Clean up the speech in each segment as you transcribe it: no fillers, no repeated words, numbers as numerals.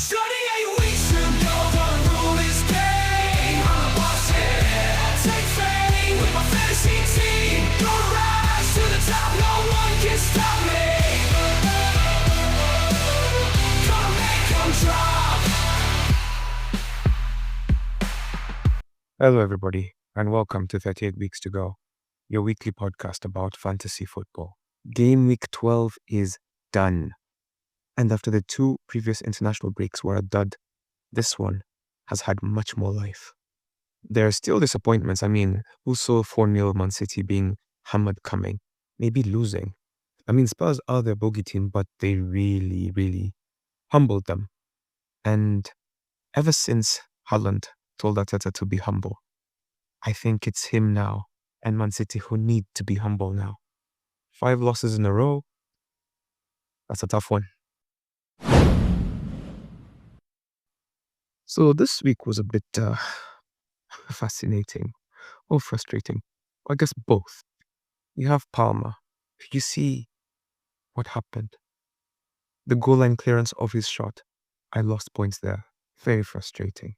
Starting 8 weeks ago, the rule is game. I'm the boss here, I'll take fame with my fantasy team. Gonna rise to the top, no one can stop me. Gonna make 'em drop. Hello, everybody, and welcome to 38 Weeks to Go, your weekly podcast about fantasy football. Game week 12 is done. And after the two previous international breaks were a dud, this one has had much more life. There are still disappointments. I mean, who saw 4-0 Man City being hammered coming, maybe losing? I mean, Spurs are their bogey team, but they really humbled them. And ever since Haaland told Arteta to be humble, I think it's him now and Man City who need to be humble now. 5 losses in a row, that's a tough one. So this week was a bit fascinating or frustrating. I guess both. You have Palmer. You see what happened. The goal line clearance of his shot. I lost points there. Very frustrating.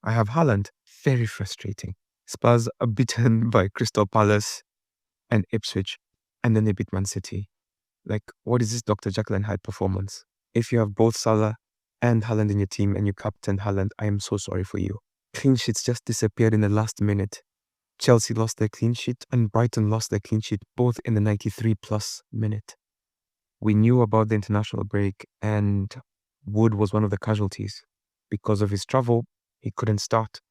I have Haaland. Very frustrating. Spurs are beaten by Crystal Palace and Ipswich, and then they beat Man City. Like, what is this Dr. Jekyll and Hyde performance? If you have both Salah and Haaland in your team and you captain Haaland, I am so sorry for you. Clean sheets just disappeared in the last minute. Chelsea lost their clean sheet and Brighton lost their clean sheet, both in the 93+ minute. We knew about the international break and Wood was one of the casualties. Because of his travel, he couldn't start.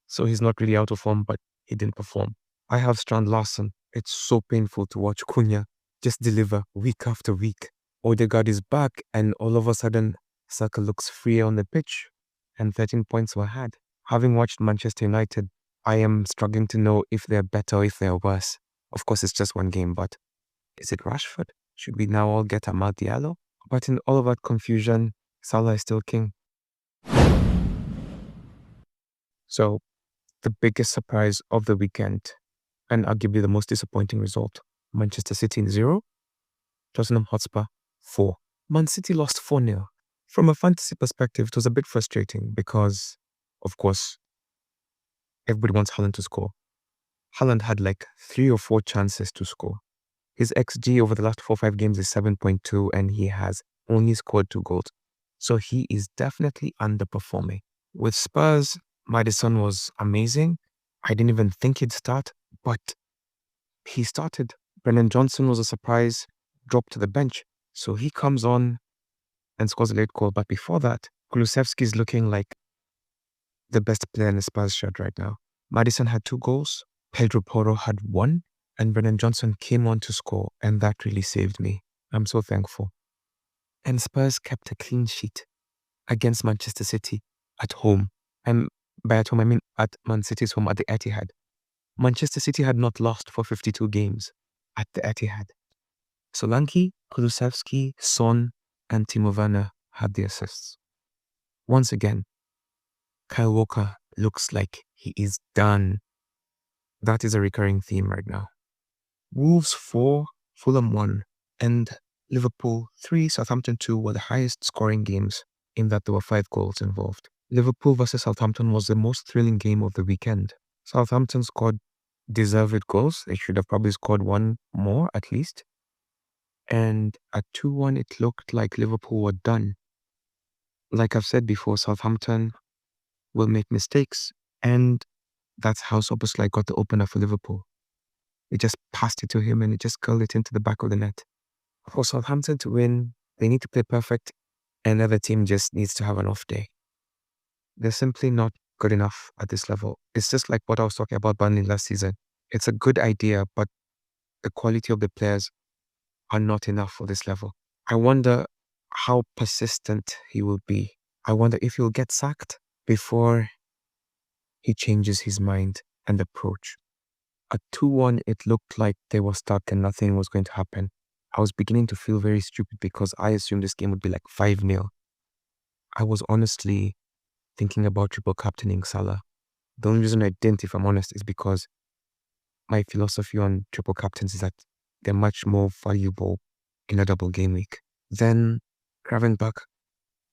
So he's not really out of form, but he didn't perform. I have Strand Larsen. It's so painful to watch Cunha just deliver week after week. Odegaard is back and all of a sudden, Saka looks freer on the pitch and 13 points were had. Having watched Manchester United, I am struggling to know if they're better or if they're worse. Of course, it's just one game, but is it Rashford? Should we now all get Amad Diallo? But in all of that confusion, Salah is still king. So, the biggest surprise of the weekend, and arguably the most disappointing result, Manchester City 0, Tottenham Hotspur 4. Man City lost 4-0. From a fantasy perspective, it was a bit frustrating because, of course, everybody wants Haaland to score. Haaland had like 3 or 4 chances to score. His XG over the last 4-5 games is 7.2 and he has only scored 2 goals. So he is definitely underperforming. With Spurs, Maddison was amazing. I didn't even think he'd start, but he started. Brennan Johnson was a surprise, dropped to the bench. So he comes on and scores a late goal. But before that, Kulusevski is looking like the best player in the Spurs shirt right now. Maddison had 2 goals, Pedro Porro had 1, and Brennan Johnson came on to score, and that really saved me. I'm so thankful. And Spurs kept a clean sheet against Manchester City at home. And by at home, I mean at Man City's home at the Etihad. Manchester City had not lost for 52 games at the Etihad. Solanke, Kulusevski, Son, and Timo Werner had the assists. Once again, Kyle Walker looks like he is done. That is a recurring theme right now. Wolves 4, Fulham 1, and Liverpool 3, Southampton 2 were the highest scoring games in that there were 5 goals involved. Liverpool versus Southampton was the most thrilling game of the weekend. Southampton scored deserved goals. They should have probably scored 1 more at least. And at 2-1, it looked like Liverpool were done. Like I've said before, Southampton will make mistakes, and that's how Szoboszlai got the opener for Liverpool. He just passed it to him and it just curled it into the back of the net. For Southampton to win, they need to play perfect, and the other team just needs to have an off day. They're simply not good enough at this level. It's just like what I was talking about Burnley last season. It's a good idea, but the quality of the players are not enough for this level. I wonder how persistent he will be. I wonder if he'll get sacked before he changes his mind and approach. At 2-1, it looked like they were stuck and nothing was going to happen. I was beginning to feel very stupid because I assumed this game would be like 5-0. I was honestly thinking about triple captaining Salah. The only reason I didn't, if I'm honest, is because my philosophy on triple captains is that they're much more valuable in a double game week. Then Gravenberch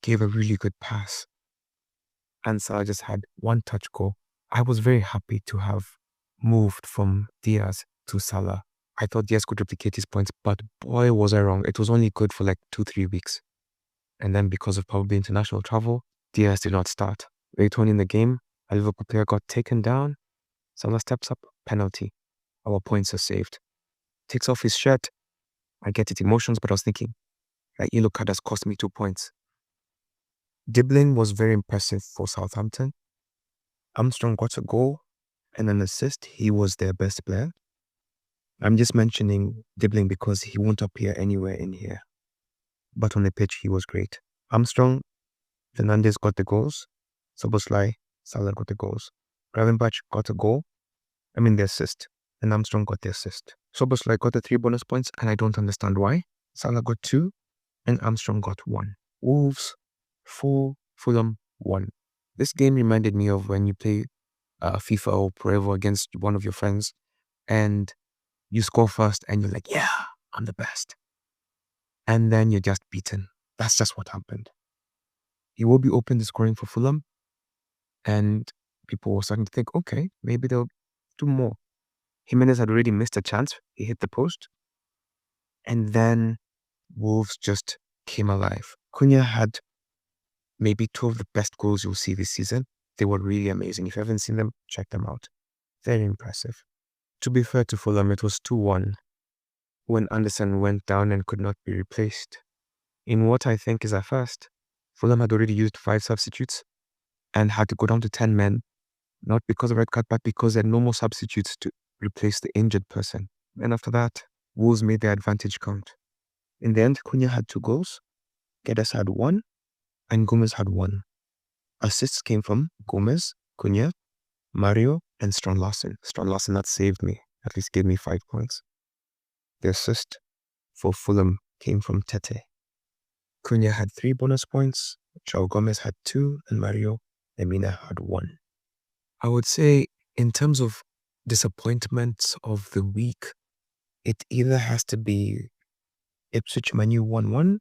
gave a really good pass. And Salah just had one touch goal. I was very happy to have moved from Diaz to Salah. I thought Diaz could replicate his points, but boy, was I wrong. It was only good for like 2-3 weeks. And then because of probably international travel, Diaz did not start. Later on in the game, a Liverpool player got taken down. Salah steps up, penalty. Our points are saved. Takes off his shirt. I get it, emotions, but I was thinking, that yellow card has cost me 2 points. Dibbling was very impressive for Southampton. Armstrong got a goal and an assist. He was their best player. I'm just mentioning Dibbling because he won't appear anywhere in here. But on the pitch, he was great. Armstrong, Fernandes got the goals. Szoboszlai, Salah got the goals. Gravenberch got a goal. The assist. And Armstrong got the assist. Szoboszlai got the 3 bonus points, and I don't understand why. Salah got 2, and Armstrong got 1. Wolves, 4, Fulham, 1. This game reminded me of when you play FIFA or Pro Evo against one of your friends, and you score first, and you're like, yeah, I'm the best. And then you're just beaten. That's just what happened. He will be open to scoring for Fulham, and people were starting to think, okay, maybe they'll do more. Jimenez had already missed a chance. He hit the post. And then Wolves just came alive. Cunha had maybe 2 of the best goals you'll see this season. They were really amazing. If you haven't seen them, check them out. Very impressive. To be fair to Fulham, it was 2-1 when Anderson went down and could not be replaced. In what I think is a first, Fulham had already used 5 substitutes and had to go down to 10 men, not because of red card, but because there are no more substitutes to replace the injured person. And after that, Wolves made their advantage count. In the end, Cunha had 2 goals, Guedes had 1, and Gomez had 1. Assists came from Gomez, Cunha, Mario, and Strand Larsen. Strand Larsen that saved me, at least gave me 5 points. The assist for Fulham came from Tete. Cunha had 3 bonus points, João Gomez had 2, and Mario Lemina had 1. I would say, in terms of disappointments of the week, it either has to be Ipswich Manu 1-1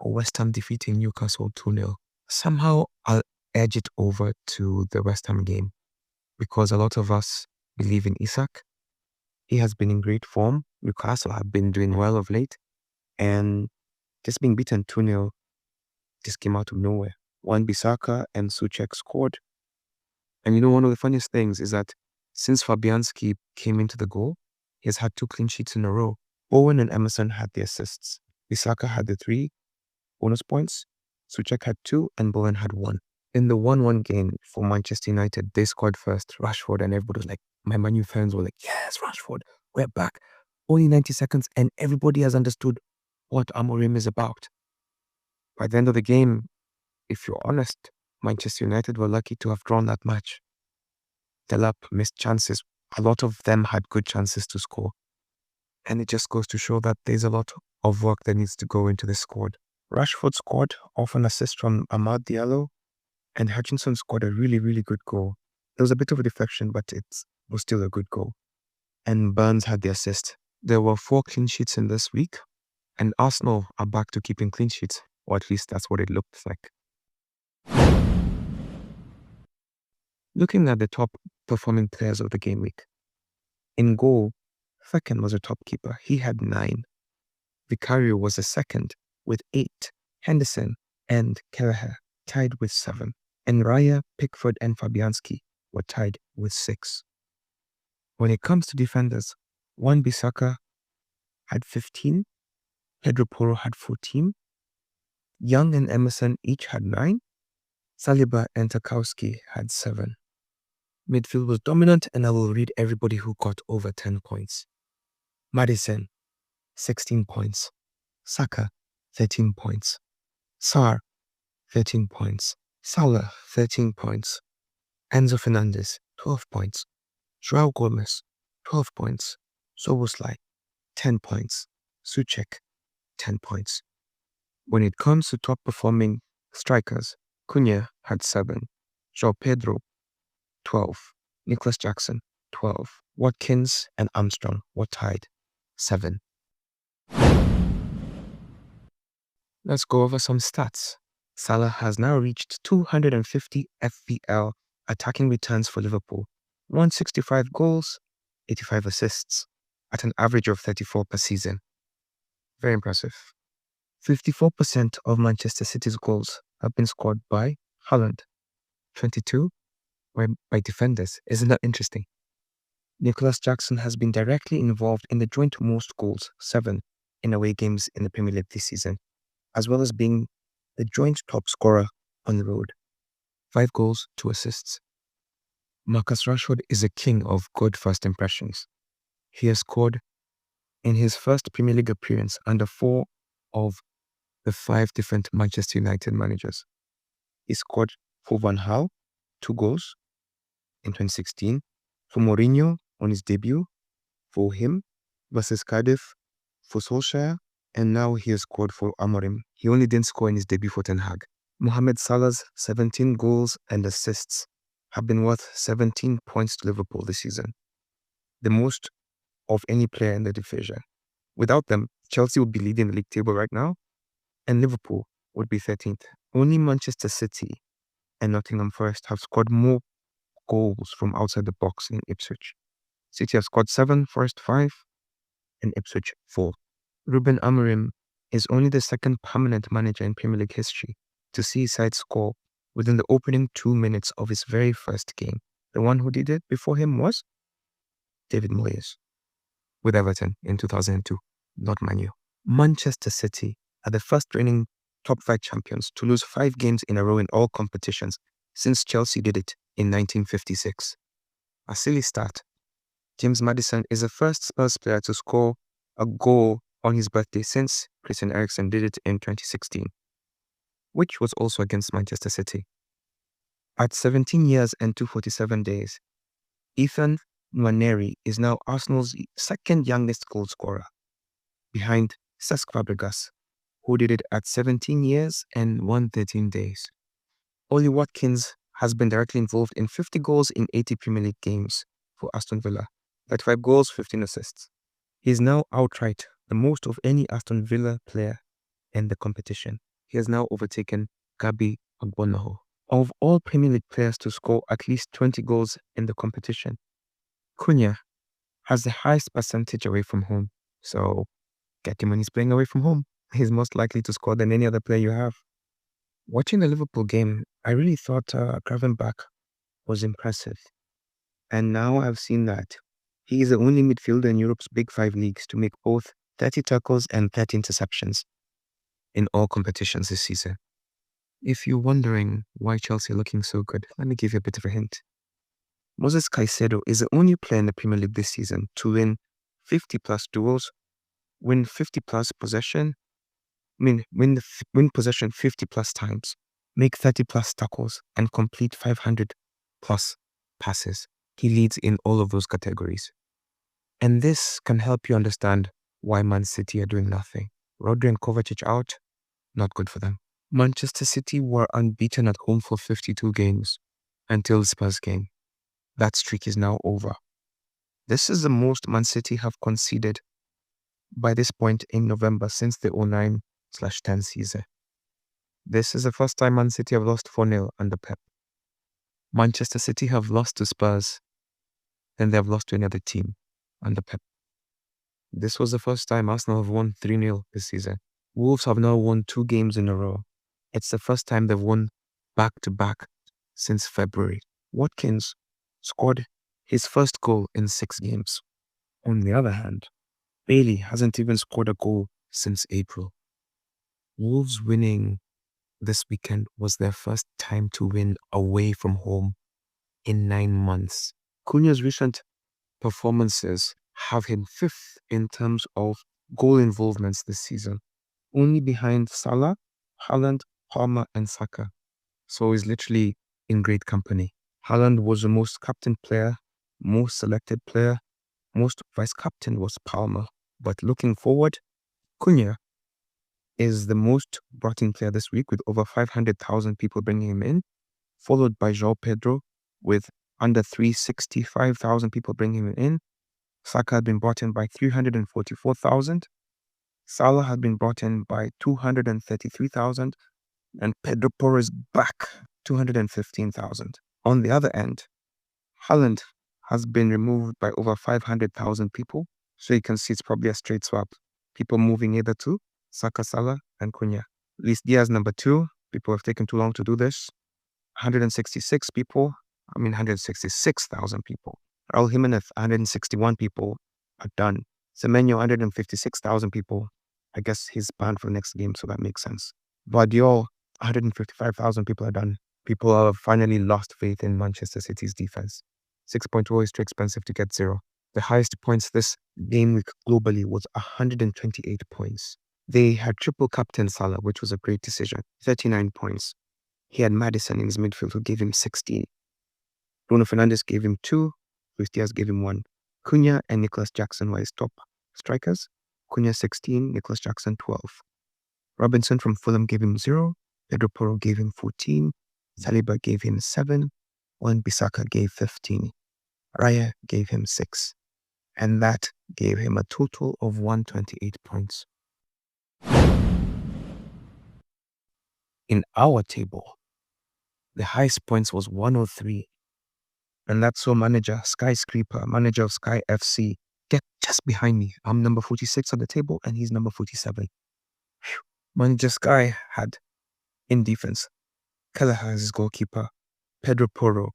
or West Ham defeating Newcastle 2-0. Somehow I'll edge it over to the West Ham game because a lot of us believe in Isak. He has been in great form. Newcastle have been doing well of late, and just being beaten 2-0 just came out of nowhere. Wan-Bissaka and Souček scored. And one of the funniest things is that since Fabianski came into the goal, he has had 2 clean sheets in a row. Owen and Emerson had the assists. Bissaka had the 3 bonus points. Souček had 2 and Bowen had 1. In the 1-1 game for Manchester United, they scored first, Rashford, and everybody was like, my Man U fans were like, yes, Rashford, we're back. Only 90 seconds and everybody has understood what Amorim is about. By the end of the game, if you're honest, Manchester United were lucky to have drawn that match. Delap missed chances. A lot of them had good chances to score. And it just goes to show that there's a lot of work that needs to go into this squad. Rashford scored off an assist from Amad Diallo, and Hutchinson scored a really, really good goal. There was a bit of a deflection, but it was still a good goal. And Burns had the assist. There were 4 clean sheets in this week, and Arsenal are back to keeping clean sheets, or at least that's what it looked like. Looking at the top performing players of the game week. In goal, Fekir was a top keeper. He had 9. Vicario was a second with 8. Henderson and Kelleher tied with 7. And Raya, Pickford, and Fabianski were tied with 6. When it comes to defenders, Wan-Bissaka had 15. Pedro Porro had 14. Young and Emerson each had 9. Saliba and Tarkowski had 7. Midfield was dominant, and I will read everybody who got over 10 points. Maddison, 16 points. Saka, 13 points. Sarr, 13 points. Salah, 13 points. Enzo Fernandez, 12 points. João Gomez, 12 points. Szoboszlai, 10 points. Souček, 10 points. When it comes to top performing strikers, Cunha had 7. João Pedro, 12. Nicholas Jackson, 12. Watkins and Armstrong were tied, 7. Let's go over some stats. Salah has now reached 250 FPL attacking returns for Liverpool, 165 goals, 85 assists, at an average of 34 per season. Very impressive. 54% of Manchester City's goals have been scored by Haaland, 22 by defenders. Isn't that interesting? Nicholas Jackson has been directly involved in the joint most goals, 7, in away games in the Premier League this season, as well as being the joint top scorer on the road. 5 goals, 2 assists. Marcus Rashford is a king of good first impressions. He has scored in his first Premier League appearance under 4 of the 5 different Manchester United managers. He scored for Van Gaal 2 goals in 2016, for Mourinho on his debut, for him versus Cardiff, for Solskjaer, and now he has scored for Amorim. He only didn't score in his debut for Ten Hag. Mohamed Salah's 17 goals and assists have been worth 17 points to Liverpool this season, the most of any player in the division. Without them, Chelsea would be leading the league table right now, and Liverpool would be 13th. Only Manchester City and Nottingham Forest have scored more goals from outside the box in Ipswich. City have scored 7, Forest 5, and Ipswich 4. Ruben Amorim is only the second permanent manager in Premier League history to see his side score within the opening 2 minutes of his very first game. The one who did it before him was David Moyes with Everton in 2002, not Man U. Manchester City are the first reigning top 5 champions to lose 5 games in a row in all competitions since Chelsea did it in 1956. A silly stat. James Maddison is the first Spurs player to score a goal on his birthday since Christian Eriksen did it in 2016, which was also against Manchester City. At 17 years and 247 days, Ethan Nwaneri is now Arsenal's second youngest goal scorer, behind Cesc Fabregas, who did it at 17 years and 113 days. Ollie Watkins has been directly involved in 50 goals in 80 Premier League games for Aston Villa, 35 goals, 15 assists. He is now outright the most of any Aston Villa player in the competition. He has now overtaken Gabi Agbonaho. Of all Premier League players to score at least 20 goals in the competition, Cunha has the highest percentage away from home. So get him when he's playing away from home. He's most likely to score than any other player you have. Watching the Liverpool game, I really thought Gravenberch was impressive. And now I've seen that he is the only midfielder in Europe's big 5 leagues to make both 30 tackles and 30 interceptions in all competitions this season. If you're wondering why Chelsea are looking so good, let me give you a bit of a hint. Moses Caicedo is the only player in the Premier League this season to win 50 plus duels, win 50 plus possession, win possession 50 plus times, make 30 plus tackles, and complete 500 plus passes. He leads in all of those categories. And this can help you understand why Man City are doing nothing. Rodri and Kovacic out, not good for them. Manchester City were unbeaten at home for 52 games until the Spurs game. That streak is now over. This is the most Man City have conceded by this point in November since the 09/10 season. This is the first time Man City have lost 4-0 under Pep. Manchester City have lost to Spurs, then they have lost to another team under Pep. This was the first time Arsenal have won 3-0 this season. Wolves have now won 2 games in a row. It's the first time they've won back-to-back since February. Watkins scored his first goal in 6 games. On the other hand, Bailey hasn't even scored a goal since April. Wolves winning this weekend was their first time to win away from home in 9 months. Cunha's recent performances have him 5th in terms of goal involvements this season, only behind Salah, Haaland, Palmer, and Saka. So he's literally in great company. Haaland was the most captain player, most selected player, most vice-captain was Palmer. But looking forward, Cunha is the most brought-in player this week with over 500,000 people bringing him in, followed by João Pedro with under 365,000 people bringing him in. Saka had been brought in by 344,000. Salah had been brought in by 233,000. And Pedro Porro is back, 215,000. On the other end, Haaland has been removed by over 500,000 people. So you can see it's probably a straight swap. People moving either to Saka, Salah, and Cunha. Luis Diaz, number 2. People have taken too long to do this. 166 people. 166,000 people. Raul Jimenez, 161 people are done. Semenyo, 156,000 people. I guess he's banned for the next game, so that makes sense. Vardiol, 155,000 people are done. People have finally lost faith in Manchester City's defense. 6.0 is too expensive to get 0. The highest points this game week globally was 128 points. They had triple captain Salah, which was a great decision, 39 points. He had Maddison in his midfield who gave him 16. Bruno Fernandes gave him 2, Luis Diaz gave him 1. Cunha and Nicholas Jackson were his top strikers. Cunha 16, Nicholas Jackson 12. Robinson from Fulham gave him 0, Pedro Porro gave him 14, Saliba gave him 7, Wan-Bissaka gave 15. Raya gave him 6. And that gave him a total of 128 points. In our table, the highest points was 103. And that's so manager, Skyscraper, manager of Sky FC, get just behind me. I'm number 46 on the table and he's number 47. Whew. Manager Sky had in defense, Kelleher as his goalkeeper, Pedro Porro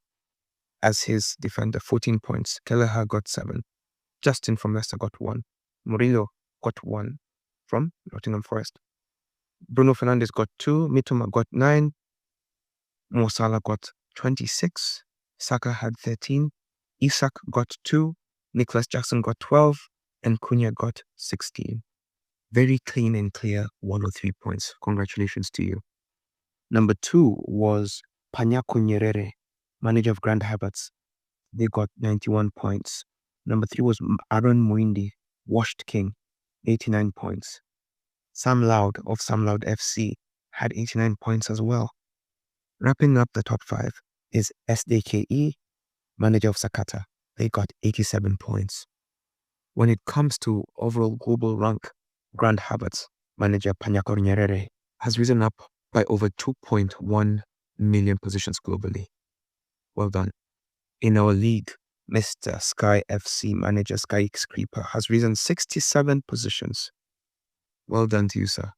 as his defender, 14 points. Kelleher got 7. Justin from Leicester got 1. Murillo got 1 from Nottingham Forest. Bruno Fernandes got 2. Mitoma got 9. Mo Salah got 26. Saka had 13. Isak got 2. Nicholas Jackson got 12. And Cunha got 16. Very clean and clear 103 points. Congratulations to you. Number 2 was Panyako Nyerere, manager of Grand Habits. They got 91 points. Number 3 was Aaron Muindi, Washed King, 89 points. Sam Loud of Sam Loud FC had 89 points as well. Wrapping up the top 5 is SDKE, manager of Sakata. They got 87 points. When it comes to overall global rank, Grand Habits manager Panyako Nyerere has risen up by over 2.1 million positions globally. Well done. In our league, Mr. Sky FC manager Skyscraper has risen 67 positions. Well done to you, sir.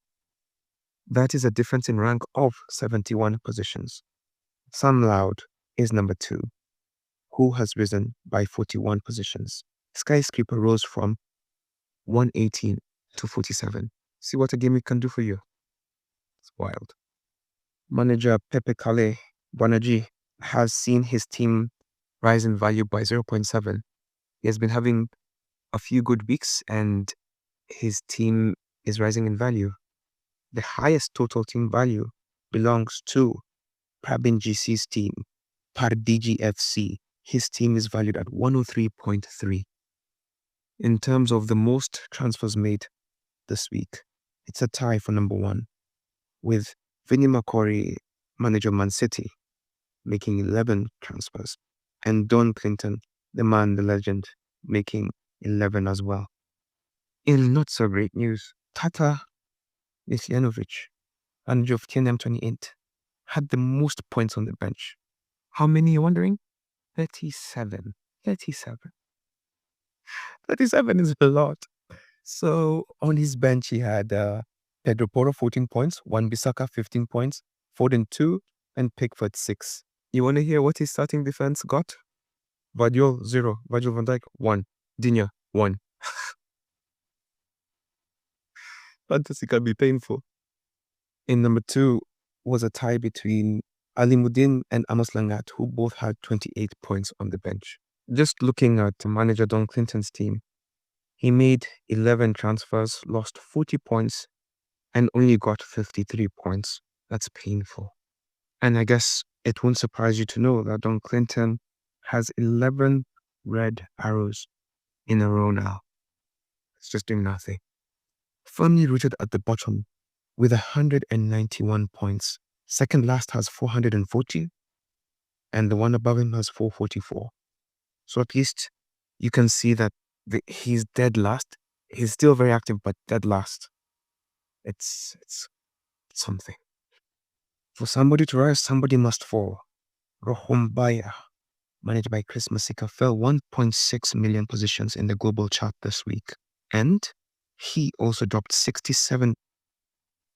That is a difference in rank of 71 positions. Sam Loud is number 2, who has risen by 41 positions. Skyscraper rose from 118 to 47. See what a game can do for you. It's wild. Manager Pepe Kale Bonaji has seen his team rise in value by 0.7. He has been having a few good weeks and his team is rising in value. The highest total team value belongs to Prabin GC's team, Pardiji FC. His team is valued at 103.3. In terms of the most transfers made this week, it's a tie for number 1, with Vinny McCory, manager Man City, making 11 transfers, and Don Clinton, the man, the legend, making 11 as well. In not so great news, Tata Lisjanovic, manager of TNM 28, had the most points on the bench. How many, you're wondering? 37. 37. 37 is a lot. So on his bench, he had Pedro Porro 14 points, Wan-Bissaka 15 points, Foden 2, and Pickford 6. You want to hear what his starting defense got? Vardiol 0, Virgil van Dijk 1, Digne 1. Fantasy can be painful. In number 2 was a tie between Ali Muddin and Amos Langat, who both had 28 points on the bench. Just looking at manager Don Clinton's team, he made 11 transfers, lost 40 points, and only got 53 points. That's painful. And I guess it won't surprise you to know that Don Clinton has 11 red arrows in a row now. It's just doing nothing. Firmly rooted at the bottom with 191 points. Second last has 440, and the one above him has 444. So at least you can see that he's dead last. He's still very active, but dead last. It's something. For somebody to rise, somebody must fall. Rohombaya, managed by Chris Masika, fell 1.6 million positions in the global chart this week. And he also dropped 67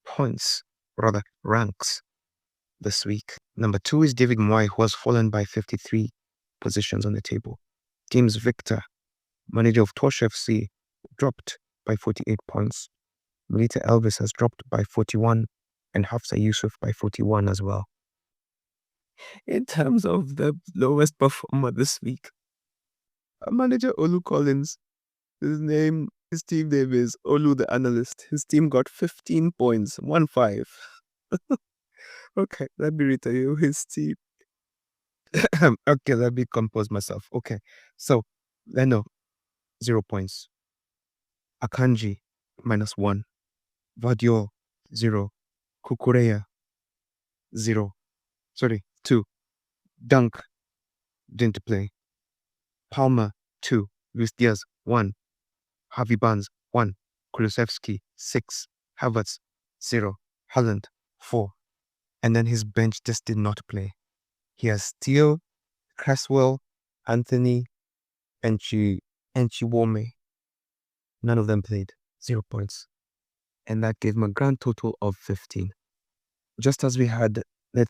points, rather ranks, this week. Number 2 is David Moy, who has fallen by 53 positions on the table. James Victor, manager of Tosh FC, dropped by 48 points. Melita Elvis has dropped by 41 and Hafsa Yusuf by 41 as well. In terms of the lowest performer this week, manager Olu Collins, his team name is Olu the Analyst. His team got 15 points, 1-5. Okay, let me read to you his team. Okay, let me compose myself. Okay, so Leno, 0 points. Akanji, -1. Vadio, 0. Kukureya, 0. Sorry, 2. Dunk, didn't play. Palmer, 2. Luis Diaz, 1. Harvey Barnes, 1. Kulusevski, 6. Havertz, 0. Haaland, 4. And then his bench just did not play. He has Steele, Cresswell, Anthony, and Chiwome. None of them played. 0 points. And that gave him a grand total of 15. Just as we had the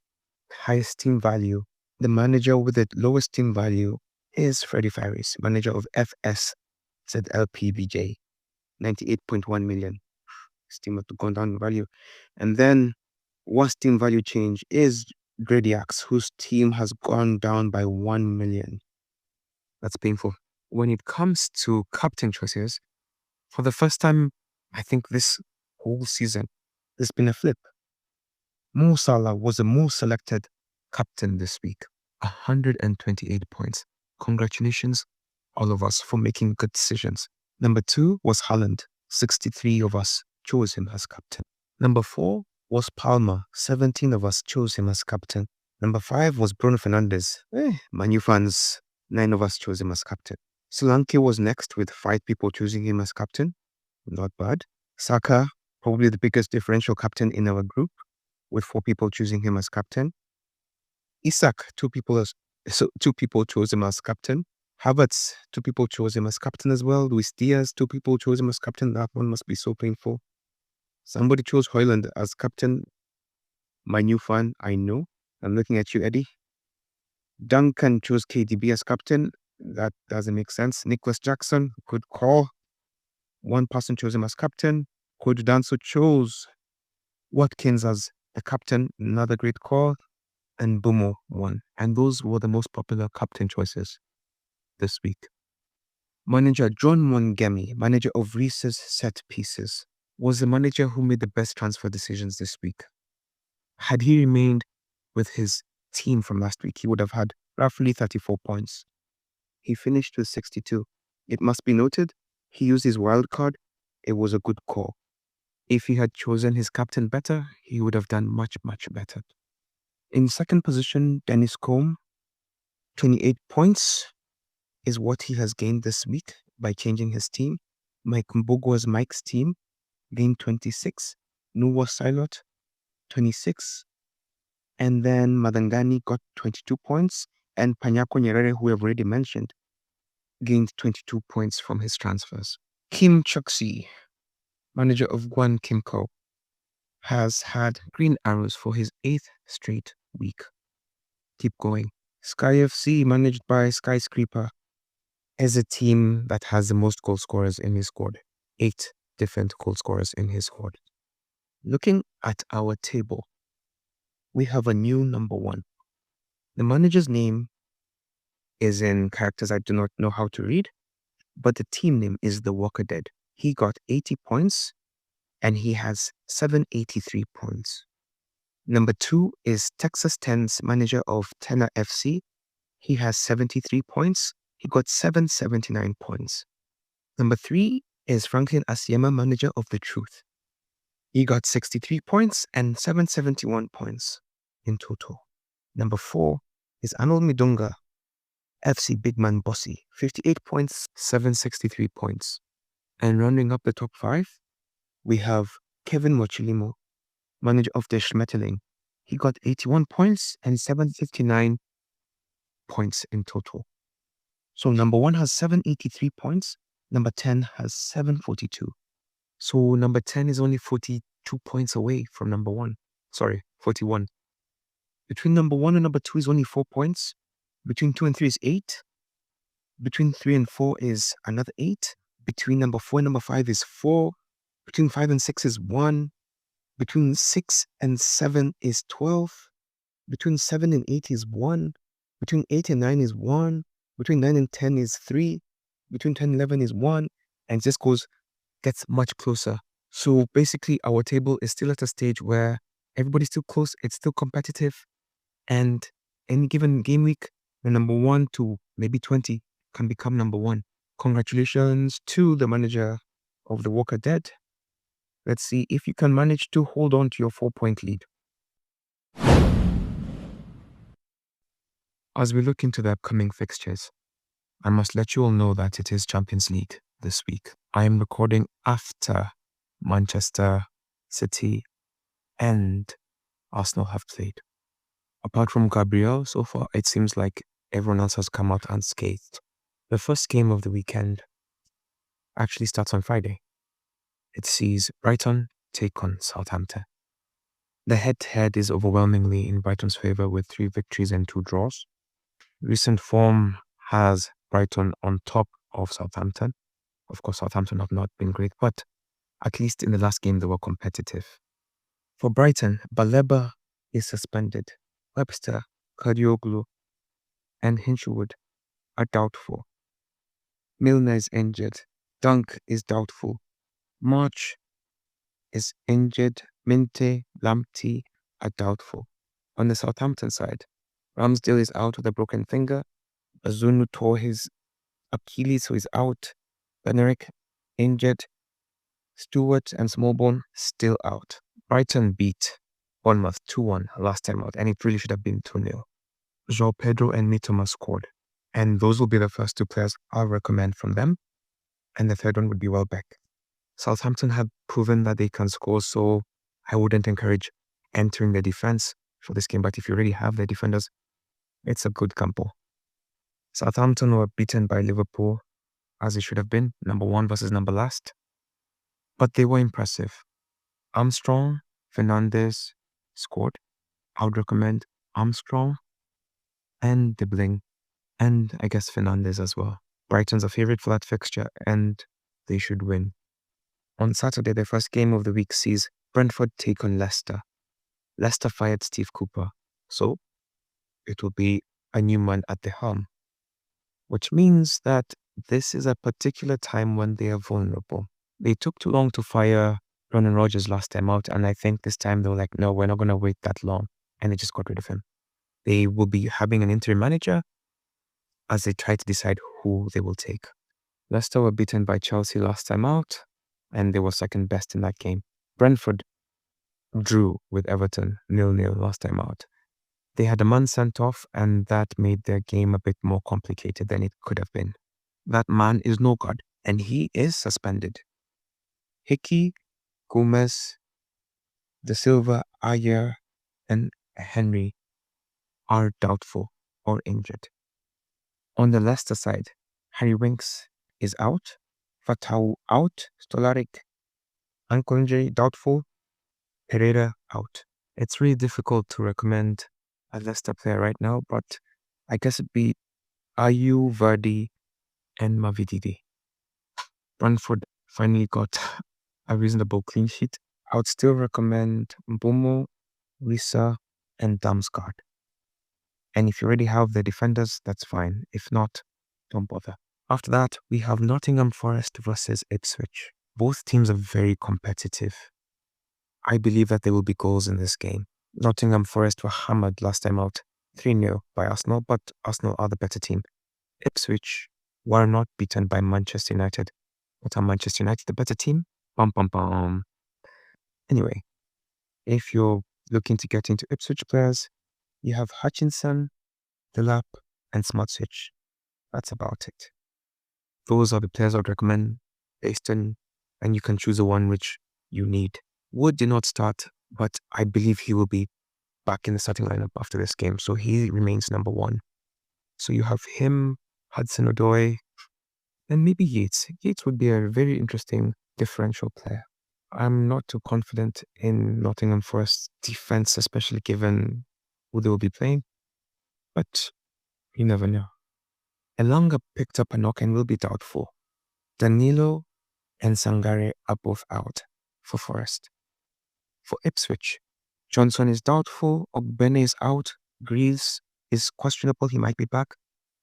highest team value, the manager with the lowest team value is Freddie Faris, manager of FS ZLPBJ, 98.1 million. His team had gone down in value. And then worst team value change is Gradiax, whose team has gone down by 1 million. That's painful. When it comes to captain choices, for the first time, I think this whole season, there's been a flip. Mo Salah was the most selected captain this week, 128 points. Congratulations, all of us, for making good decisions. Number 2 was Haaland. 63 of us chose him as captain. Number 4 was Palmer. 17 of us chose him as captain. Number 5 was Bruno Fernandes. Manu fans, 9 of us chose him as captain. Solanke was next with 5 people choosing him as captain. Not bad. Saka, probably the biggest differential captain in our group, with 4 people choosing him as captain. Isak, 2 people chose him as captain. Havertz, 2 people chose him as captain as well. Luis Diaz, 2 people chose him as captain. That one must be so painful. Somebody chose Højlund as captain. My new fan, I know. I'm looking at you, Eddie. Duncan chose KDB as captain. That doesn't make sense. Nicholas Jackson, good call. 1 person chose him as captain. Coach Danso chose Watkins as a captain. Another great call. And Bumo won. And those were the most popular captain choices this week. Manager John Mongemi, manager of Reese's Set Pieces, was the manager who made the best transfer decisions this week. Had he remained with his team from last week, he would have had roughly 34 points. He finished with 62. It must be noted, he used his wild card. It was a good call. If he had chosen his captain better, he would have done much, much better. In second position, Dennis Combe, 28 points is what he has gained this week by changing his team. Mike Mbogwa's Mike's team gained 26. Nuwa Silot, 26. And then Madangani got 22 points. And Panyako Nyerere, who I've already mentioned, gained 22 points from his transfers. Kim Chuxi, manager of Guan Kimco, has had green arrows for his 8th straight week. Keep going. Sky FC, managed by Skyscraper, is a team that has the most goal scorers in his squad. 8 different goal scorers in his squad. Looking at our table, we have a new number 1. The manager's name is in characters I do not know how to read, but the team name is The Walker Dead. He got 80 points and he has 783 points. Number 2 is Texas 10's manager of Tenor FC. He has 73 points. He got 779 points. Number 3 is Franklin Asiema, manager of The Truth. He got 63 points and 771 points in total. Number 4 is Arnold Midunga, FC Bigman Bossy, 58 points, 763 points. And rounding up the top 5, we have Kevin Mochilimo, manager of the Schmetterling. He got 81 points and 759 points in total. So number 1 has 783 points. Number 10 has 742. So number 10 is only 42 points away from number 1. Sorry, 41. Between number 1 and number 2 is only 4 points. Between 2 and 3 is 8. Between 3 and 4 is another 8. Between number 4 and number 5 is 4. Between 5 and 6 is 1. Between 6 and 7 is 12. Between 7 and 8 is 1. Between 8 and 9 is 1. Between 9 and 10 is 3. Between 10 and 11 is 1. And this gets much closer. So basically, our table is still at a stage where everybody's still close, it's still competitive, and any given game week, the number 1 to maybe 20 can become number 1. Congratulations to the manager of the Walker Dead. Let's see if you can manage to hold on to your 4-point lead. As we look into the upcoming fixtures, I must let you all know that it is Champions League this week. I am recording after Manchester City and Arsenal have played. Apart from Gabriel, so far it seems like everyone else has come out unscathed. The first game of the weekend actually starts on Friday. It sees Brighton take on Southampton. The head-to-head is overwhelmingly in Brighton's favour with 3 victories and 2 draws. Recent form has Brighton on top of Southampton. Of course, Southampton have not been great, but at least in the last game they were competitive. For Brighton, Baleba is suspended. Webster, Kadioglu, and Hinchelwood are doubtful. Milner is injured. Dunk is doubtful. March is injured. Minte, Lamptey are doubtful. On the Southampton side, Ramsdale is out with a broken finger. Azunu tore his Achilles, so he's out. Benerick, injured. Stewart and Smallbone, still out. Brighton beat Bournemouth 2-1 last time out, and it really should have been 2-0. João Pedro and Mitoma scored. And those will be the first 2 players I'll recommend from them. And the third one would be Welbeck. Southampton have proven that they can score, so I wouldn't encourage entering the defense for this game. But if you already have the defenders, it's a good campo. Southampton were beaten by Liverpool, as it should have been, number 1 versus number last. But they were impressive. Armstrong, Fernandes scored. I would recommend Armstrong and Dibbling, and I guess Fernandes as well. Brighton's a favourite for that fixture, and they should win. On Saturday, the first game of the week sees Brentford take on Leicester. Leicester fired Steve Cooper, so it will be a new man at the helm, which means that this is a particular time when they are vulnerable. They took too long to fire Brendan Rodgers last time out, and I think this time they were like, no, we're not going to wait that long, and they just got rid of him. They will be having an interim manager as they try to decide who they will take. Leicester were beaten by Chelsea last time out, and they were second best in that game. Brentford drew with Everton 0-0 last time out. They had a man sent off, and that made their game a bit more complicated than it could have been. That man is no good, and he is suspended. Hickey, Gomez, De Silva, Ayer, and Henry are doubtful or injured. On the Leicester side, Harry Winks is out, Fatau out, Stolarik, Ankonje doubtful, Pereira out. It's really difficult to recommend a Leicester player right now, but I guess it'd be Ayu, Vardy, and Mavididi. Brentford finally got a reasonable clean sheet. I would still recommend Mbomo, Risa, and Damsgaard. And if you already have the defenders, that's fine. If not, don't bother. After that, we have Nottingham Forest versus Ipswich. Both teams are very competitive. I believe that there will be goals in this game. Nottingham Forest were hammered last time out 3-0 by Arsenal, but Arsenal are the better team. Ipswich were not beaten by Manchester United. But are Manchester United the better team? Bum, bum, bum. Anyway, if you're looking to get into Ipswich players, you have Hutchinson, Delap, and Smutsich. That's about it. Those are the players I would recommend based on, and you can choose the one which you need. Wood did not start, but I believe he will be back in the starting lineup after this game, so he remains number 1. So you have him, Hudson-Odoi, and maybe Yates. Yates would be a very interesting differential player. I'm not too confident in Nottingham Forest's defense, especially given who they will be playing, but you never know. Elanga picked up a knock and will be doubtful. Danilo and Sangare are both out for Forest. For Ipswich, Johnson is doubtful, Ogbene is out, Greaves is questionable, he might be back.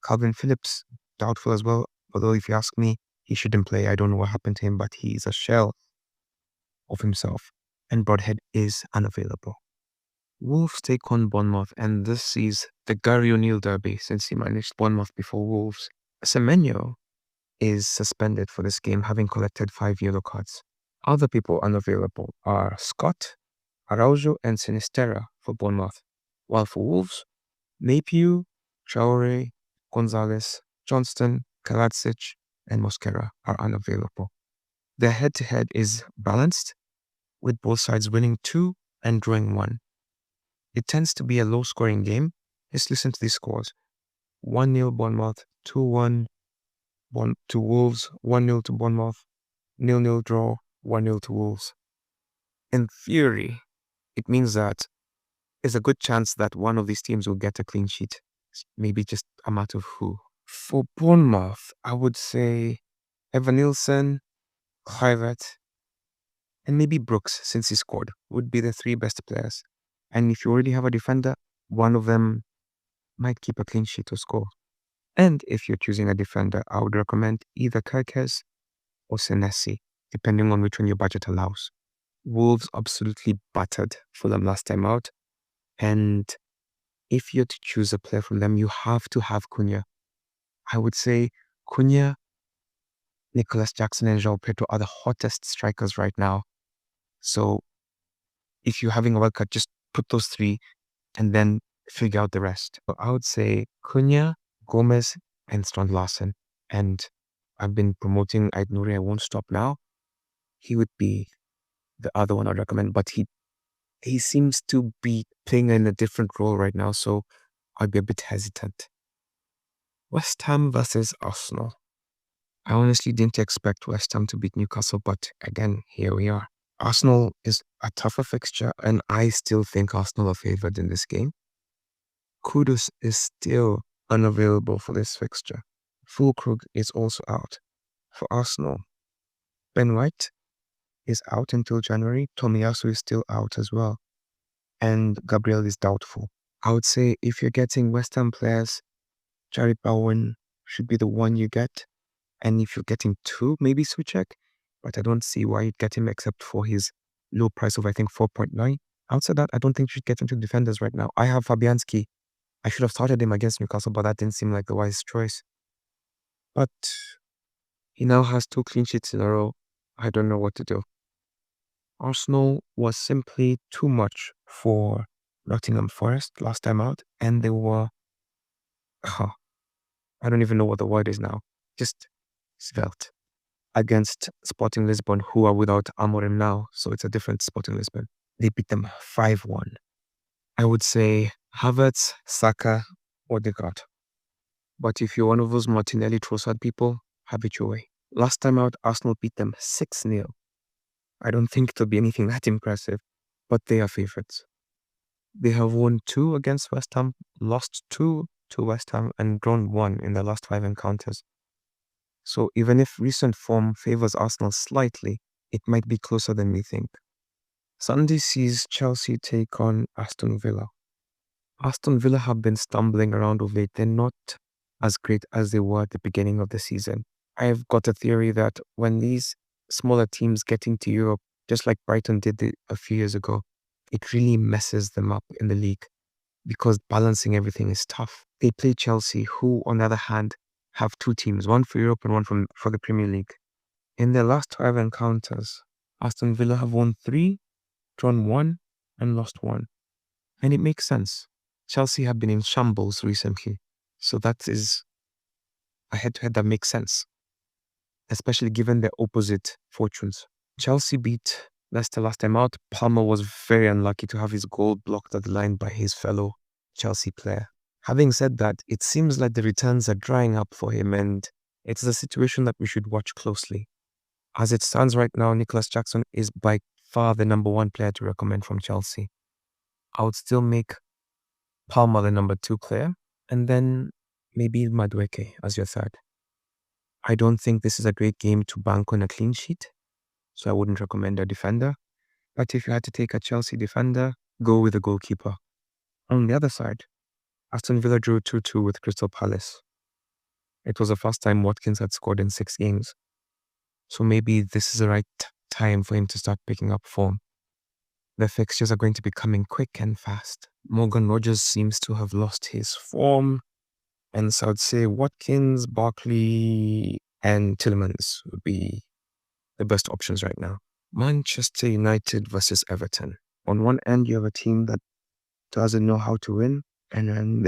Calvin Phillips, doubtful as well, although if you ask me, he shouldn't play. I don't know what happened to him, but he is a shell of himself. And Broadhead is unavailable. Wolves take on Bournemouth, and this is the Gary O'Neill derby since he managed Bournemouth before Wolves. Semenyo is suspended for this game, having collected 5 yellow cards. Other people unavailable are Scott, Araujo, and Sinistera for Bournemouth, while for Wolves, Napiu, Traore, Gonzalez, Johnston, Kaladzic, and Mosquera are unavailable. Their head-to-head is balanced, with both sides winning 2 and drawing 1. It tends to be a low-scoring game. Just listen to these scores. 1-0 Bournemouth, 2-1 to Wolves, 1-0 to Bournemouth, 0-0 draw, 1-0 to Wolves. In theory, it means that there's a good chance that one of these teams will get a clean sheet. Maybe just a matter of who. For Bournemouth, I would say Evan Nielsen, Kluivert, and maybe Brooks, since he scored, would be the 3 best players. And if you already have a defender, one of them might keep a clean sheet or score. And if you're choosing a defender, I would recommend either Kirkes or Senesi, depending on which one your budget allows. Wolves absolutely battered Fulham last time out. And if you're to choose a player from them, you have to have Cunha. I would say Cunha, Nicholas Jackson, and João Pedro are the hottest strikers right now. So if you're having a wildcard, just put those 3 and then figure out the rest. So I would say Cunha, Gomez, and Strand Larsen. And I've been promoting Ait Nouri. I won't stop now. He would be the other one I'd recommend, but he seems to be playing in a different role right now, so I'd be a bit hesitant. West Ham versus Arsenal. I honestly didn't expect West Ham to beat Newcastle, but again, here we are. Arsenal is a tougher fixture, and I still think Arsenal are favoured in this game. Kudus is still unavailable for this fixture. Fulkrug is also out. For Arsenal, Ben White is out until January. Tomiyasu is still out as well. And Gabriel is doubtful. I would say if you're getting West Ham players, Jared Bowen should be the one you get. And if you're getting 2, maybe Suchek. But I don't see why you'd get him except for his low price of, I think, 4.9. Outside that, I don't think you should get into defenders right now. I have Fabianski. I should have started him against Newcastle, but that didn't seem like the wise choice. But he now has 2 clean sheets in a row. I don't know what to do. Arsenal was simply too much for Nottingham Forest last time out, and they were, I don't even know what the word is now, just svelte against Sporting Lisbon, who are without Amorim now, so it's a different Sporting Lisbon. They beat them 5-1. I would say Havertz, Saka, Odegaard. But if you're one of those Martinelli Trossard people, have it your way. Last time out, Arsenal beat them 6-0. I don't think it'll be anything that impressive, but they are favourites. They have won 2 against West Ham, lost 2 to West Ham, and drawn 1 in their last 5 encounters. So even if recent form favours Arsenal slightly, it might be closer than we think. Sunday sees Chelsea take on Aston Villa. Aston Villa have been stumbling around of late. They're not as great as they were at the beginning of the season. I've got a theory that when these smaller teams get into Europe, just like Brighton did a few years ago, it really messes them up in the league because balancing everything is tough. They play Chelsea, who, on the other hand, have 2 teams, one for Europe and one for the Premier League. In their last 5 encounters, Aston Villa have won 3, drawn 1, and lost 1. And it makes sense. Chelsea have been in shambles recently, so that is a head-to-head that makes sense, especially given their opposite fortunes. Chelsea beat Leicester last time out, Palmer was very unlucky to have his goal blocked at the line by his fellow Chelsea player. Having said that, it seems like the returns are drying up for him, and it's a situation that we should watch closely. As it stands right now, Nicholas Jackson is by far the number one player to recommend from Chelsea. I would still make Palmer the number 2 player, and then maybe Madueke as your third. I don't think this is a great game to bank on a clean sheet, so I wouldn't recommend a defender. But if you had to take a Chelsea defender, go with a goalkeeper. On the other side, Aston Villa drew 2-2 with Crystal Palace. It was the first time Watkins had scored in 6 games. So maybe this is the right time for him to start picking up form. The fixtures are going to be coming quick and fast. Morgan Rogers seems to have lost his form. And so I'd say Watkins, Barkley, and Tielemans would be the best options right now. Manchester United versus Everton. On one end, you have a team that doesn't know how to win, and then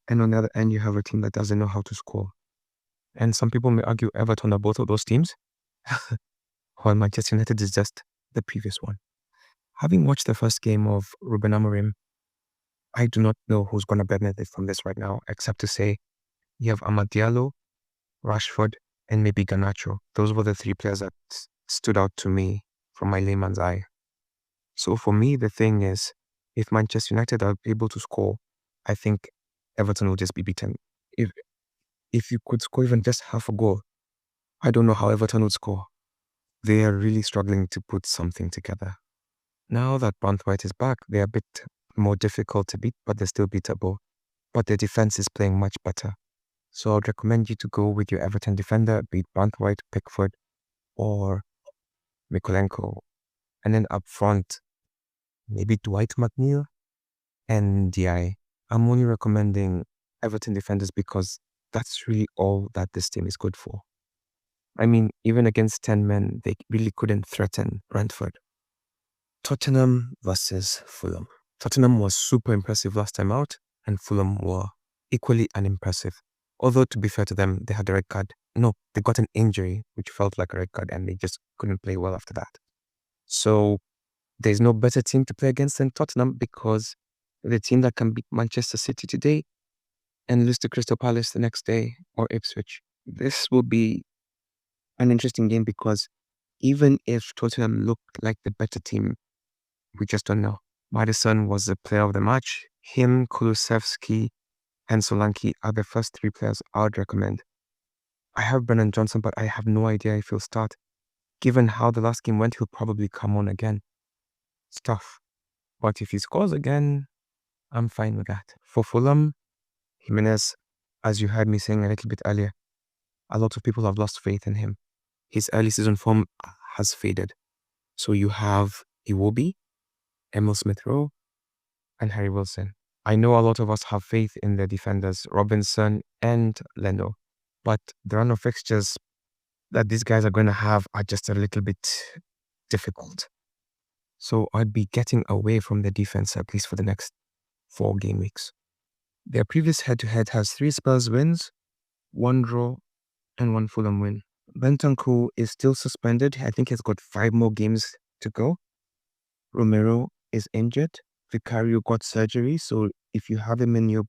and on the other end, you have a team that doesn't know how to score. And some people may argue Everton are both of those teams, while Manchester United is just the previous one. Having watched the first game of Ruben Amorim, I do not know who's going to benefit from this right now, except to say you have Amad Diallo, Rashford, and maybe Garnacho. Those were the 3 players that stood out to me from my layman's eye. So for me, the thing is, if Manchester United are able to score, I think Everton will just be beaten. If you could score even just half a goal, I don't know how Everton would score. They are really struggling to put something together. Now that Branthwaite is back, they're a bit more difficult to beat, but they're still beatable. But their defense is playing much better. So I'd recommend you to go with your Everton defender, be it Branthwaite, Pickford, or Mikolenko. And then up front, maybe Dwight McNeil and Di. I'm only recommending Everton defenders because that's really all that this team is good for. I mean, even against 10 men, they really couldn't threaten Brentford. Tottenham versus Fulham. Tottenham was super impressive last time out, and Fulham were equally unimpressive. Although, to be fair to them, they had a red card. No, they got an injury, which felt like a red card, and they just couldn't play well after that. So, there's no better team to play against than Tottenham because the team that can beat Manchester City today and lose to Crystal Palace the next day or Ipswich. This will be an interesting game because even if Tottenham looked like the better team, we just don't know. Maddison was the player of the match. Him, Kulusevski, and Solanke are the first 3 players I would recommend. I have Brennan Johnson, but I have no idea if he'll start. Given how the last game went, he'll probably come on again. It's tough. But if he scores again, I'm fine with that. For Fulham, Jimenez, as you heard me saying a little bit earlier, a lot of people have lost faith in him. His early season form has faded. So you have Iwobi, Emil Smith-Rowe, and Harry Wilson. I know a lot of us have faith in the defenders, Robinson and Leno, but the run of fixtures that these guys are going to have are just a little bit difficult. So I'd be getting away from the defense at least for the next 4 game weeks. Their previous head-to-head has 3 Spurs wins, 1 draw, and 1 Fulham win. Bentancur is still suspended. I think he's got 5 more games to go. Romero is injured. Vicario got surgery, so if you have him in your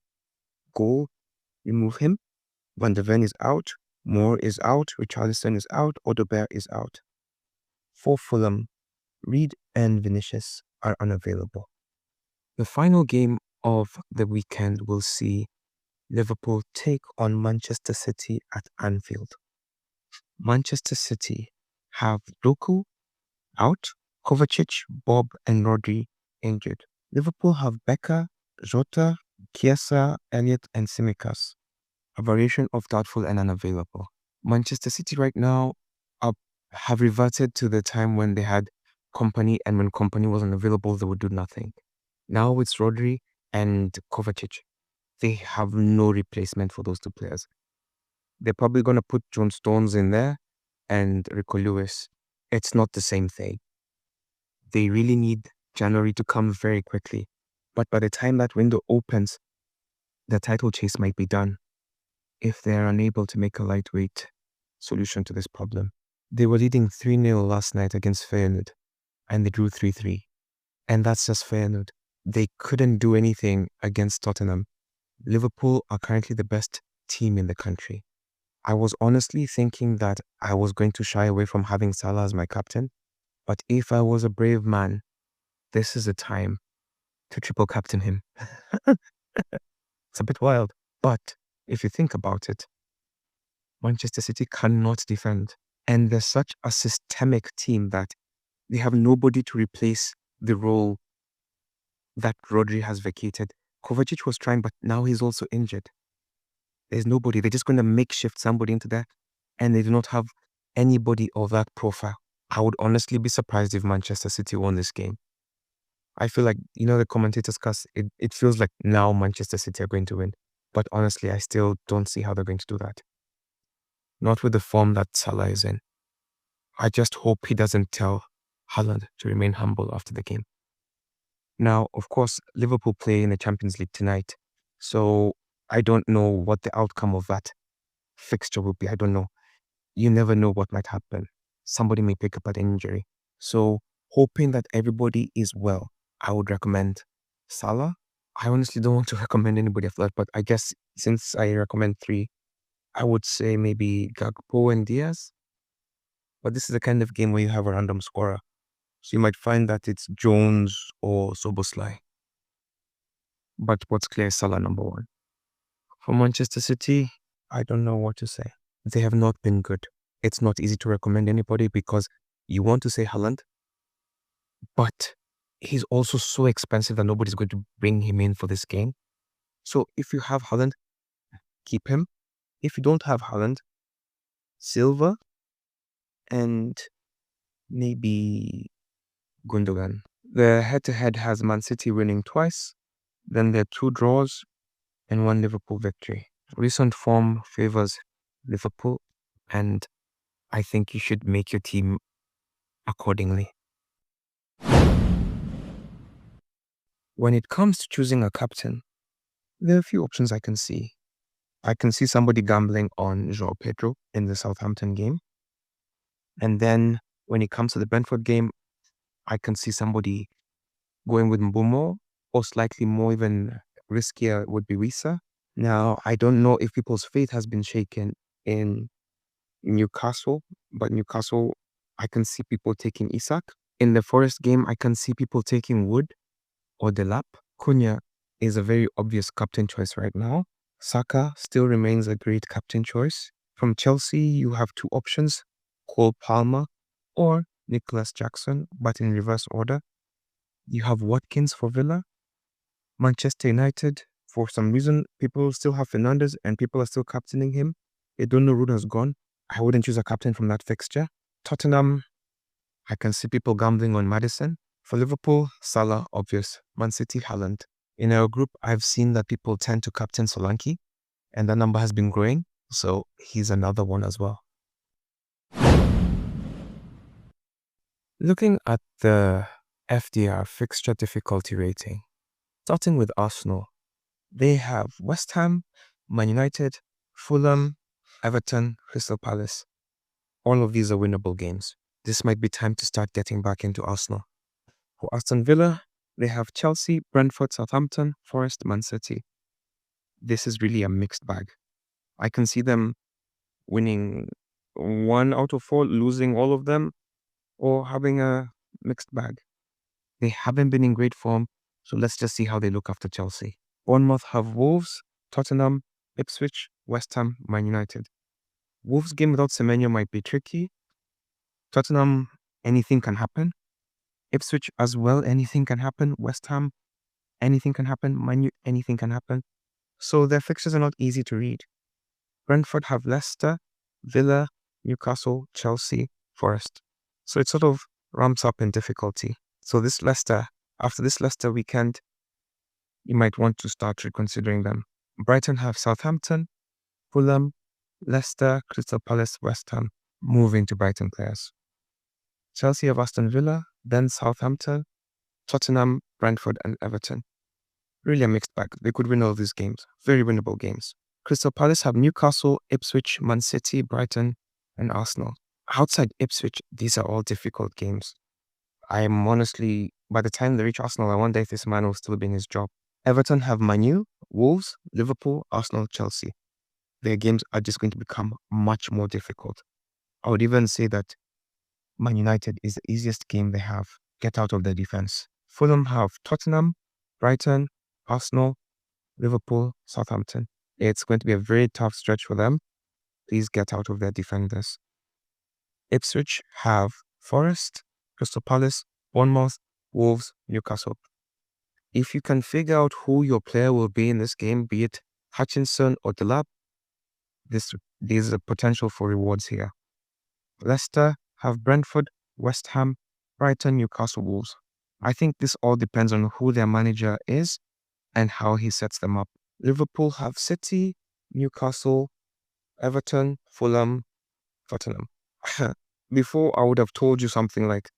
goal, remove him. Van de Ven is out. Moore is out. Richarlison is out. Odobert is out. For Fulham, Reed and Vinicius are unavailable. The final game of the weekend will see Liverpool take on Manchester City at Anfield. Manchester City have Doku out, Kovacic, Bob, and Rodri injured. Liverpool have Becker, Jota, Chiesa, Elliott, and Tsimikas, a variation of doubtful and unavailable. Manchester City right now have reverted to the time when they had Kompany, and when Kompany wasn't available, they would do nothing. Now it's Rodri and Kovacic. They have no replacement for those 2 players. They're probably going to put John Stones in there and Rico Lewis. It's not the same thing. They really need January to come very quickly. But by the time that window opens, the title chase might be done if they're unable to make a lightweight solution to this problem. They were leading 3-0 last night against Feyenoord, and they drew 3-3. And that's just Feyenoord. They couldn't do anything against Tottenham. Liverpool are currently the best team in the country. I was honestly thinking that I was going to shy away from having Salah as my captain, but if I was a brave man, this is the time to triple captain him. It's a bit wild, but if you think about it, Manchester City cannot defend. And they're such a systemic team that they have nobody to replace the role that Rodri has vacated. Kovacic was trying, but now he's also injured. There's nobody. They're just going to makeshift somebody into that, and they do not have anybody of that profile. I would honestly be surprised if Manchester City won this game. I feel like, the commentators cuss, it feels like now Manchester City are going to win. But honestly, I still don't see how they're going to do that. Not with the form that Salah is in. I just hope he doesn't tell Haaland to remain humble after the game. Now, of course, Liverpool play in the Champions League tonight. So I don't know what the outcome of that fixture will be. I don't know. You never know what might happen. Somebody may pick up an injury. So hoping that everybody is well, I would recommend Salah. I honestly don't want to recommend anybody after that, but I guess since I recommend 3, I would say maybe Gakpo and Diaz. But this is the kind of game where you have a random scorer. So you might find that it's Jones or Soboslai. But what's clear is Salah number 1. For Manchester City, I don't know what to say. They have not been good. It's not easy to recommend anybody because you want to say Haaland, but he's also so expensive that nobody's going to bring him in for this game. So if you have Haaland, keep him. If you don't have Haaland, Silva and maybe Gundogan. The head-to-head has Man City winning twice, then there are 2 draws and 1 Liverpool victory. Recent form favors Liverpool, and I think you should make your team accordingly. When it comes to choosing a captain, there are a few options I can see. I can see somebody gambling on João Pedro in the Southampton game. And then when it comes to the Brentford game, I can see somebody going with Mbumo, or slightly more even riskier would be Wisa. Now, I don't know if people's faith has been shaken in Newcastle, but Newcastle, I can see people taking Isak. In the Forest game, I can see people taking Wood or Delap. Cunha is a very obvious captain choice right now. Saka still remains a great captain choice. From Chelsea, you have 2 options, Cole Palmer or Nicholas Jackson, but in reverse order. You have Watkins for Villa. Manchester United, for some reason, people still have Fernandes and people are still captaining him. Donnarumma has gone. I wouldn't choose a captain from that fixture. Tottenham, I can see people gambling on Maddison. For Liverpool, Salah, obvious. Man City, Haaland. In our group, I've seen that people tend to captain Solanke, and that number has been growing, so he's another one as well. Looking at the FDR fixture difficulty rating, starting with Arsenal, they have West Ham, Man United, Fulham, Everton, Crystal Palace. All of these are winnable games. This might be time to start getting back into Arsenal. For Aston Villa, they have Chelsea, Brentford, Southampton, Forest, Man City. This is really a mixed bag. I can see them winning 1 out of 4, losing all of them, or having a mixed bag. They haven't been in great form, so let's just see how they look after Chelsea. Bournemouth have Wolves, Tottenham, Ipswich, West Ham, Man United. Wolves game without Semenyo might be tricky. Tottenham, anything can happen. Ipswich as well, anything can happen. West Ham, anything can happen. Man U, anything can happen. So their fixtures are not easy to read. Brentford have Leicester, Villa, Newcastle, Chelsea, Forest. So it sort of ramps up in difficulty. So after this Leicester weekend, you might want to start reconsidering them. Brighton have Southampton, Fulham, Leicester, Crystal Palace, West Ham. Moving to Brighton players. Chelsea have Aston Villa, then Southampton, Tottenham, Brentford, and Everton. Really a mixed bag. They could win all these games. Very winnable games. Crystal Palace have Newcastle, Ipswich, Man City, Brighton, and Arsenal. Outside Ipswich, these are all difficult games. I'm honestly, by the time they reach Arsenal, I wonder if this man will still be in his job. Everton have Man U, Wolves, Liverpool, Arsenal, Chelsea. Their games are just going to become much more difficult. I would even say that Man United is the easiest game they have. Get out of their defense. Fulham have Tottenham, Brighton, Arsenal, Liverpool, Southampton. It's going to be a very tough stretch for them. Please get out of their defenders. Ipswich have Forest, Crystal Palace, Bournemouth, Wolves, Newcastle. If you can figure out who your player will be in this game, be it Hutchinson or Delap, there's a potential for rewards here. Leicester have Brentford, West Ham, Brighton, Newcastle, Wolves. I think this all depends on who their manager is and how he sets them up. Liverpool have City, Newcastle, Everton, Fulham, Tottenham. Before, I would have told you something like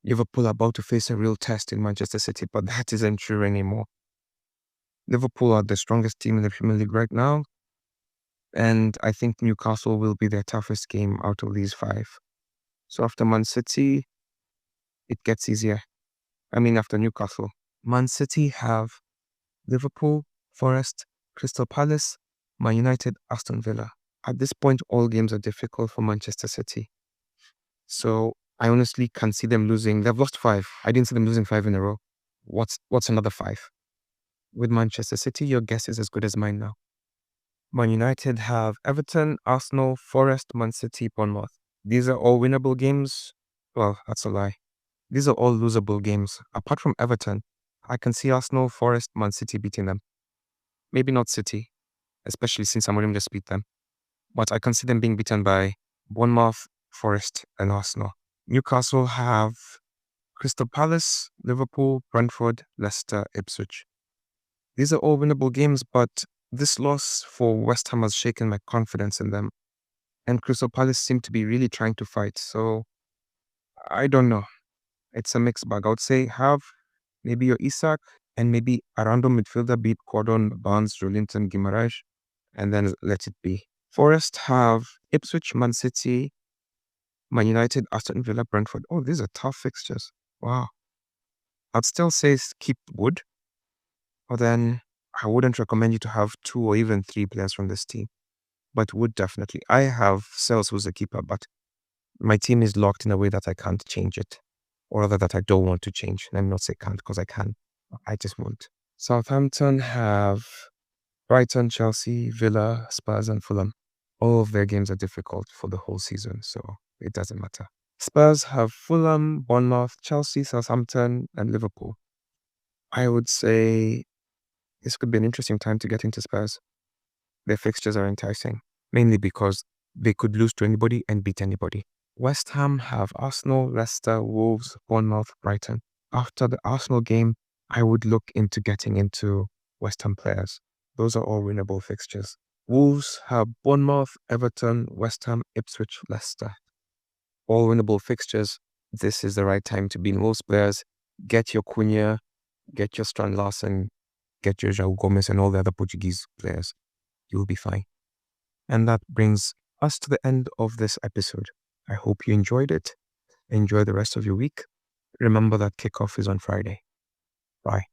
Liverpool are about to face a real test in Manchester City, but that isn't true anymore. Liverpool are the strongest team in the Premier League right now, and I think Newcastle will be their toughest game out of these 5. So after Man City, it gets easier. After Newcastle. Man City have Liverpool, Forest, Crystal Palace, Man United, Aston Villa. At this point, all games are difficult for Manchester City. So I honestly can't see them losing. They've lost 5. I didn't see them losing 5 in a row. What's another 5? With Manchester City, your guess is as good as mine now. Man United have Everton, Arsenal, Forest, Man City, Bournemouth. These are all winnable games. Well, that's a lie. These are all losable games. Apart from Everton, I can see Arsenal, Forest, Man City beating them. Maybe not City, especially since Amorim just beat them. But I can see them being beaten by Bournemouth, Forest, and Arsenal. Newcastle have Crystal Palace, Liverpool, Brentford, Leicester, Ipswich. These are all winnable games, but this loss for West Ham has shaken my confidence in them. And Crystal Palace seem to be really trying to fight. So I don't know. It's a mixed bag. I would say have maybe your Isak and maybe a random midfielder beat Gordon, Barnes, Jolinton, Guimaraes, and then let it be. Forest have Ipswich, Man City, Man United, Aston Villa, Brentford. Oh, these are tough fixtures. Wow. I'd still say keep Wood, but then I wouldn't recommend you to have 2 or even 3 players from this team. But Wood definitely. I have Sales who's a keeper, but my team is locked in a way that I can't change it. Or rather that I don't want to change. Let me not say can't, because I can. I just won't. Southampton have Brighton, Chelsea, Villa, Spurs, and Fulham. All of their games are difficult for the whole season, so it doesn't matter. Spurs have Fulham, Bournemouth, Chelsea, Southampton, and Liverpool. I would say this could be an interesting time to get into Spurs. Their fixtures are enticing, mainly because they could lose to anybody and beat anybody. West Ham have Arsenal, Leicester, Wolves, Bournemouth, Brighton. After the Arsenal game, I would look into getting into West Ham players. Those are all winnable fixtures. Wolves have Bournemouth, Everton, West Ham, Ipswich, Leicester. All winnable fixtures. This is the right time to be in Wolves players. Get your Cunha, get your Strand Larsen, get your João Gomez and all the other Portuguese players. You'll be fine. And that brings us to the end of this episode. I hope you enjoyed it. Enjoy the rest of your week. Remember that kickoff is on Friday. Bye.